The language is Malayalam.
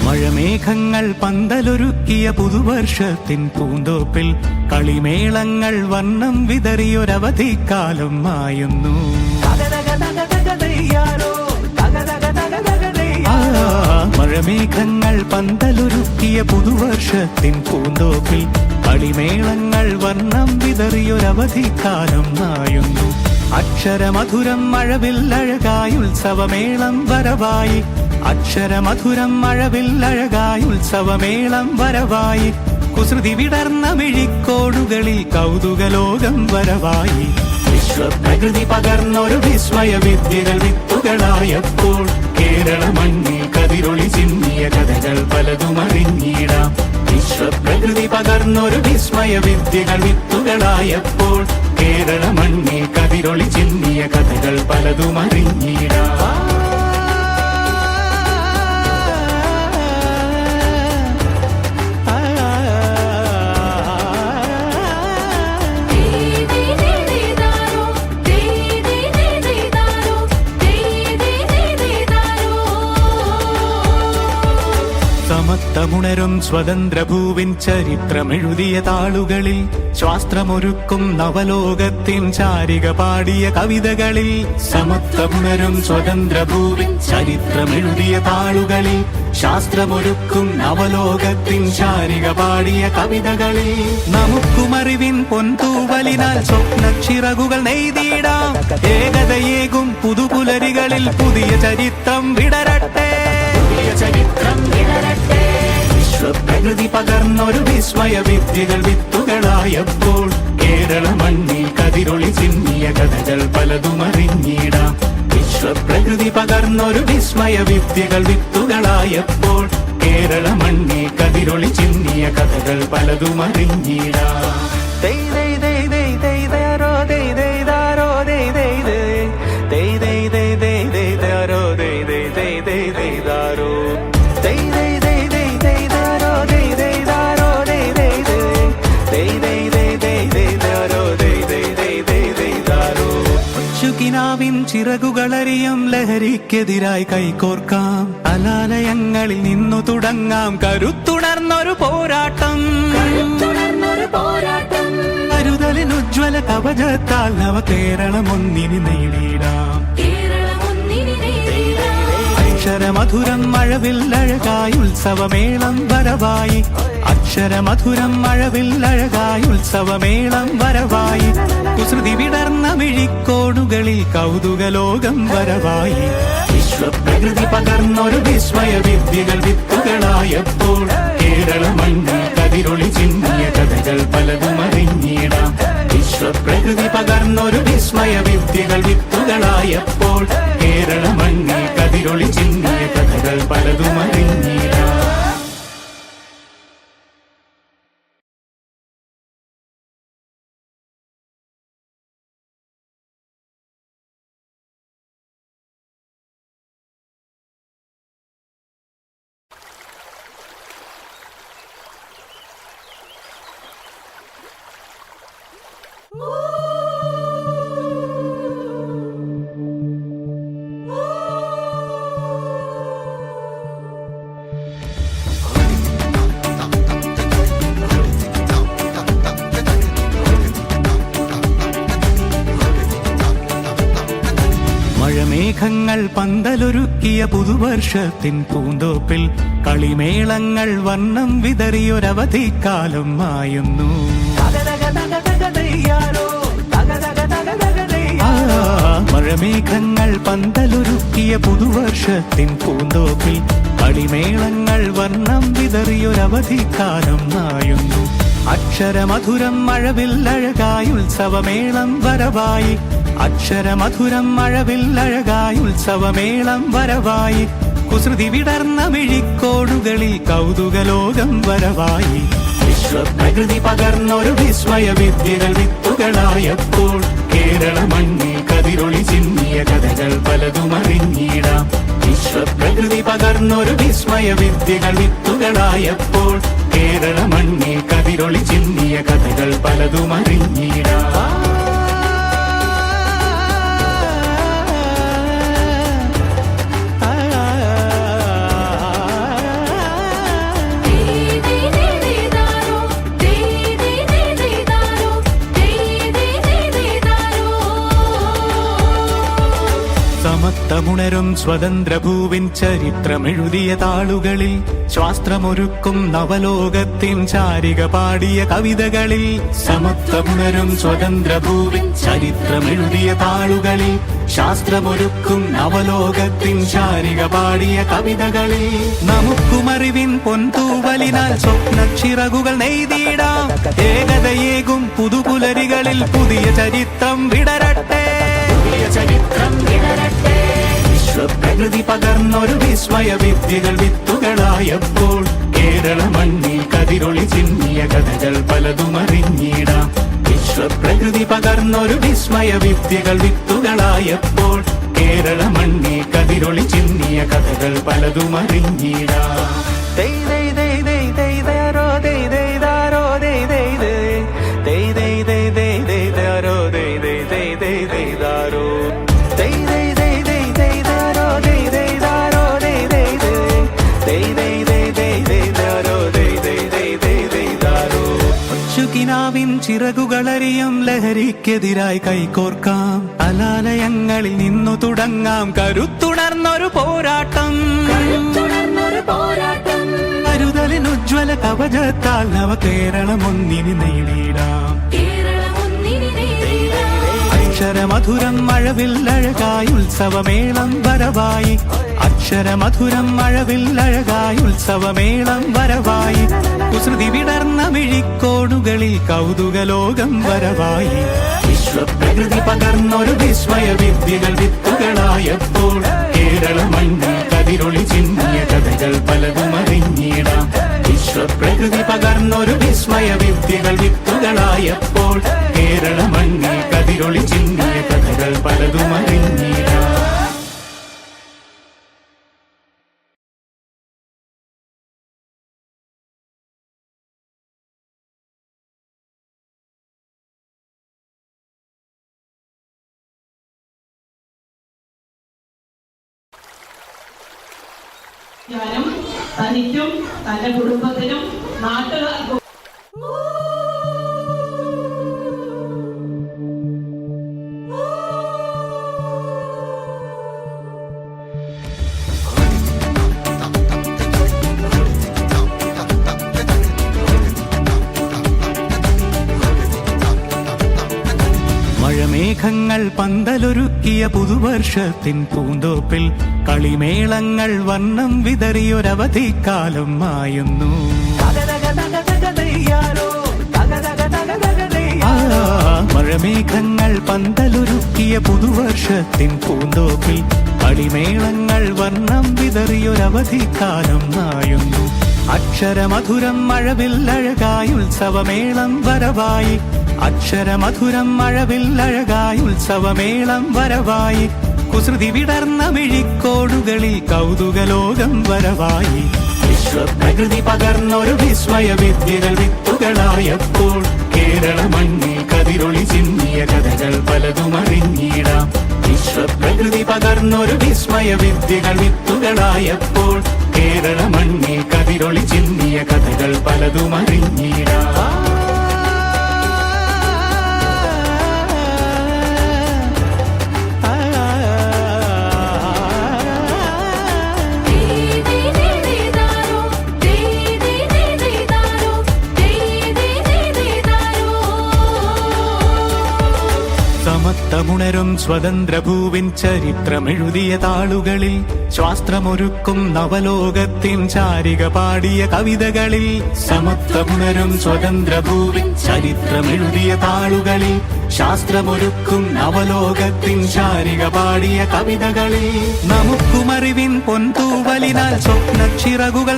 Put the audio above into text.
മഴമേഘങ്ങൾ പന്തലൊരുക്കിയ പുതുവർഷത്തിൻ പൂന്തോപ്പിൽ കളിമേളങ്ങൾ വർണ്ണം വിതറിയൊരവധിക്കാലം മായുന്നു. മഴമേഘങ്ങൾ പന്തലൊരുക്കിയ പുതുവർഷത്തിൻ പൂന്തോപ്പിൽ കളിമേളങ്ങൾ വർണ്ണം വിതറിയൊരവധിക്കാലം മായുന്നു. അക്ഷരമധുരം മഴവില്ലഴകായി ഉത്സവമേളം വരവായി. അക്ഷരമധുരം മഴവില്ലഴകായി ഉത്സവമേളം വരവായി. കുസൃതി വിടർന്ന മിഴിക്കോടുകളിൽ കൗതുകലോകം വരവായി. വിശ്വപ്രകൃതി പകർന്നൊരു വിസ്മയ വിദ്യകൾ വിത്തുകളായപ്പോൾ കേരള മണ്ണിൽ കതിരൊളി ചിന്നിയ കഥകൾ പലതും അറിഞ്ഞിടാം. വിശ്വപ്രകൃതി പകർന്നൊരു വിസ്മയ വിദ്യകൾ വിത്തുകളായപ്പോൾ കേരള മണ്ണിൽ കതിരൊളി ചിന്നിയ കഥകൾ പലതും അറിഞ്ഞിടാം. സമത്വമുണരും സ്വതന്ത്രഭൂവിൻ ചരിത്രമെഴുതിയ താളുകളിൽ ശാസ്ത്രമൊരുക്കും നവലോകത്തിൻ ചാരിക പാടിയ കവിതകളിൽ. സമത്വമുണരും സ്വതന്ത്രഭൂവിൻ ചരിത്രമെഴുതിയ താളുകളിൽ ശാസ്ത്രമൊരുക്കും നവലോകത്തിൻ ചാരിക പാടിയ കവിതകളിൽ. നമുക്കുമറിവിൻ പൊൻതൂവലിനാൽ സ്വപ്നച്ചിറകുകൾ നെയ്തിടാം. ഏകതയേകും പുതുപുലരികളിൽ പുതിയ ചരിത്രം വിടരട്ടെ. വിശ്വപ്രകൃതി പകർന്നൊരു വിസ്മയ വിദ്യകൾ വിത്തുകളായപ്പോൾ കേരള മണ്ണിൽ കതിരൊളി ചിന്നിയ കഥകൾ പലതും അറിഞ്ഞിടാം. വിശ്വപ്രകൃതി പകർന്നൊരു വിസ്മയ വിദ്യകൾ വിത്തുകളായപ്പോൾ കേരള മണ്ണിൽ കതിരൊളി ചിന്നിയ കഥകൾ പലതും അറിഞ്ഞിടാം. ചിറകുകളറിയും ലഹരിക്കെതിരായി കൈകോർക്കാം. അലാലയങ്ങളിൽ നിന്നു തുടങ്ങാം കരുത്തുണർന്നൊരു പോരാട്ടം. കരുതലിനുജ്വല കവചത്താൽ നവ കേരളം ഒന്നിന് നേടിയിടാം. അക്ഷരമധുരം മഴവില്ലഴകായി ഉത്സവമേളം വരവായി. അക്ഷരമധുരം മഴവില്ലഴകായി ഉത്സവമേളം വരവായി. കുസൃതി വിടർന്ന മിഴിക്കോടുകളിൽ കൗതുകലോകം വരവായി. വിശ്വപ്രകൃതി പകർന്നൊരു വിസ്മയ വിദ്യകൾ വിത്തുകളായപ്പോൾ കേരള മണ്ണിൽ കതിരൊളി ചിന്നിയ കഥകൾ പലതും അറിഞ്ഞിടാം. വിശ്വപ്രകൃതി പകർന്നൊരു വിസ്മയ വിദ്യകൾ വിത്തുകളായപ്പോൾ കേരള മണ്ണിൽ കതിരൊളി ചിന്നിയ കഥകൾ പലതും അറിഞ്ഞിടാം. മഴമേഘങ്ങൾ പന്തലൊരുക്കിയ പുതുവർഷത്തിൻ പൂന്തോപ്പിൽ കളിമേളങ്ങൾ വർണ്ണം വിതറിയൊരവധിക്കാലം മായുന്നു. മഴമേഘങ്ങൾ പന്തലൊരുക്കിയ പുതുവർഷത്തിൻ പൂന്തോപ്പിൽ കളിമേളങ്ങൾ വർണ്ണം വിതറിയൊരവധിക്കാലം മായുന്നു. അക്ഷരമധുരം മഴവില്ലഴകായി ഉത്സവമേളം വരവായി. അക്ഷരമധുരം മഴവില്ലഴകായി ഉത്സവമേളം വരവായി. കുസൃതി വിടർന്ന മിഴിക്കോടുകളിൽ കൗതുകലോകം വരവായി. വിശ്വപ്രകൃതി പകർന്നൊരു വിസ്മയ വിദ്യകൾ വിത്തുകളായപ്പോൾ കേരള മണ്ണിൽ കതിരൊളി ചിന്നിയ കഥകൾ പലതും അറിഞ്ഞിടാം. വിശ്വപ്രകൃതി പകർന്നൊരു വിസ്മയ വിദ്യകൾ വിത്തുകളായപ്പോൾ കേരള മണ്ണിൽ കതിരൊളി ചിന്നിയ കഥകൾ പലതും അറിഞ്ഞിടാം. സമത്വമുണരും സ്വതന്ത്ര ഭൂവിൻ ചരിത്രമെഴുതിയ താളുകളിൽ ശാസ്ത്രമൊരുക്കും നവലോകത്തിൻ ചാരിക പാടിയ കവിതകളിൽ. സമത്വമുണരും സ്വതന്ത്ര ഭൂവിൻ ചരിത്രമെഴുതിയ താളുകളിൽ ശാസ്ത്രമൊരുക്കും നവലോകത്തിൻ ചാരിക പാടിയ കവിതകളിൽ. നമുക്കുമറിവിൻ പൊൻതൂവലിനാൽ സ്വപ്നച്ചിറകുകൾ നെയ്തിടാം. ഏകതയേകും പുതുപുലരികളിൽ പുതിയ ചരിത്രം വിടരട്ടെ. വിശ്വപ്രകൃതി പകർന്നൊരു വിസ്മയ വിദ്യകൾ വിത്തുകളായപ്പോൾ കേരള മണ്ണിൽ കതിരൊളി ചിന്നിയ കഥകൾ പലതും അറിഞ്ഞിടാം. വിശ്വപ്രകൃതി പകർന്നൊരു വിസ്മയ വിദ്യകൾ വിത്തുകളായപ്പോൾ കേരള മണ്ണിൽ കതിരൊളി ചിന്നിയ കഥകൾ പലതും അറിഞ്ഞിടാം. കിനാവിൻ ചിറകുകളറിയും ലഹരിക്കെതിരായി കൈകോർക്കാം. അലാലയങ്ങളിൽ നിന്നു തുടങ്ങാം കരുത്തുണർന്നൊരു പോരാട്ടം. കരുതലിനുജ്വല കവചത്താൽ നവ കേരളം ഒന്നിനി നേടിയിടാം. അക്ഷരമധുരം മഴവില്ലഴകായി ഉത്സവമേളം വരവായി. അക്ഷരമധുരം മഴവില്ലഴകായി ഉത്സവമേളം വരവായി. കുസൃതി വിടർന്ന മിഴിക്കോടുകളിൽ കൗതുകലോകം വരവായി. വിശ്വപ്രകൃതി പകർന്നൊരു വിസ്മയ വിദ്യകൾ വിത്തുകളായപ്പോൾ കേരള മണ്ണിൽ കതിരൊളി ചിന്നിയ കഥകൾ പലതും അറിഞ്ഞിടാം. വിശ്വപ്രകൃതി പകർന്നൊരു വിസ്മയ വിദ്യകൾ വിത്തുകളായപ്പോൾ കേരള മണ്ണിൽ കതിരൊളി ചിന്നിയ കഥകൾ പലതും അറിഞ്ഞിടാം. ഞാനും തനിക്കും തന്റെ കുടുംബത്തിനും നാട്ടുകാർക്കും മഴമേഘങ്ങൾ പന്തലൊരുക്കിയ പുതുവർഷത്തിൻ പൂന്തോപ്പിൽ കളിമേളങ്ങൾ വർണ്ണം വിതറിയൊരവധിക്കാലം മായുന്നു. മഴമേഘങ്ങൾ പന്തലൊരുക്കിയ പുതുവർഷത്തിൻ പൂന്തോപ്പിൽ കളിമേളങ്ങൾ വർണ്ണം വിതറിയൊരവധിക്കാലം മായുന്നു. അക്ഷരമധുരം മഴവില്ലഴകായി ഉത്സവമേളം വരവായി. അക്ഷരമധുരം മഴവില്ലഴകായി ഉത്സവമേളം വരവായി. കുസൃതി വിടർന്ന മിഴിക്കോടുകളിൽ കൗതുകലോകം വരവായി. വിശ്വപ്രകൃതി പകർന്നൊരു വിസ്മയ വിദ്യകൾ വിത്തുകളായപ്പോൾ കേരള മണ്ണിൽ കതിരൊളി ചിന്നിയ കഥകൾ പലതും അറിഞ്ഞിടാം. വിശ്വപ്രകൃതി പകർന്നൊരു വിസ്മയ വിദ്യകൾ വിത്തുകളായപ്പോൾ കേരള മണ്ണിൽ കതിരൊളി ചിന്നിയ കഥകൾ പലതും അറിഞ്ഞിടാം. സമത്വമുണരും സ്വതന്ത്ര ഭൂവിൻ ചരിത്രമെഴുതിയ താളുകളിൽ ശാസ്ത്രമൊരുക്കും നവലോകത്തിൻ ചാരിക പാടിയ കവിതകളിൽ. സമത്വമുണരും സ്വതന്ത്ര ഭൂവിൻ ചരിത്രമെഴുതിയ താളുകളിൽ ശാസ്ത്രമൊരുക്കും നവലോകത്തിൻ ചാരിക പാടിയ കവിതകളിൽ. നമുക്കുമറിവിൻ പൊൻതൂവലിനാൽ സ്വപ്നച്ചിറകുകൾ